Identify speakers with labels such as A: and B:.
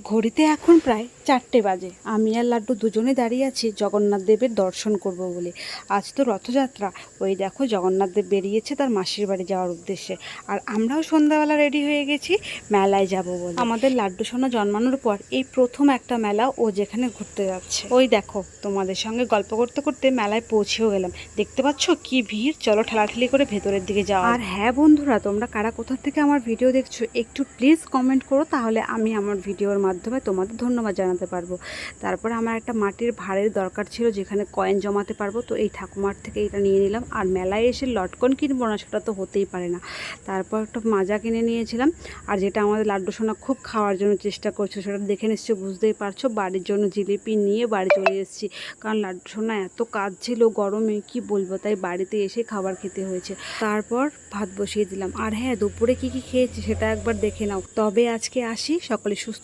A: ঘড়িতে এখন প্রায় 4টে বাজে। আমি আর লাড্ডু দুজনে দাঁড়িয়ে আছি জগন্নাথ দেবের দর্শন করব বলে। আজ তো রথযাত্রা। ওই দেখো জগন্নাথ দেব বেরিয়েছে তার মাসির বাড়ি যাওয়ার উদ্দেশ্যে। আর আমরাও সন্ধ্যাবেলা রেডি হয়ে গেছি মেলায় যাব বলে। আমাদের লাড্ডু সোনা জন্মানোর পর এই প্রথম একটা মেলা ও যেখানে ঘুরতে যাচ্ছে। ওই দেখো তোমাদের সঙ্গে গল্প করতে করতে মেলায় পৌঁছেও গেলাম। দেখতে পাচ্ছ কি ভিড়, চলো ঠেলাঠেলি করে ভেতরের দিকে যাও। আর হ্যাঁ বন্ধুরা, তোমরা কারা কোথা থেকে আমার ভিডিও দেখছো একটু প্লিজ কমেন্ট করো, তাহলে আমি আমার ভিডিওর মাধ্যমে তোমাদের ধন্যবাদ জানাতে পারবো। তারপর আমার একটা মাটির ভাঁড়ের দরকার ছিল যেখানে কয়েন জমাতে পারবো, তো এই ঠাকুমার থেকে এটা নিয়ে নিলাম। আর মেলায় এসে লটকন কিনবো না সেটা তো হতেই পারে না। তারপর একটা মাজা কিনে নিয়েছিলাম। আর যেটা আমাদের লাড্ডু সোনা খুব খাওয়ার জন্য চেষ্টা করছে সেটা দেখে নিশ্চয়ই বুঝতেই পারছো। বাড়ির জন্য জিলিপি নিয়ে বাড়ি চলে এসেছি, কারণ লাড্ডু সোনা এত কাজ ছিল গরমে কি বলবো, তাই বাড়িতে এসে খাবার খেতে হয়েছে। তারপর ভাত বসিয়ে দিলাম। আর হ্যাঁ, দুপুরে কি কি খেয়েছি সেটা একবার দেখে নাও। তবে আজকে আসি, সকলে সুস্থ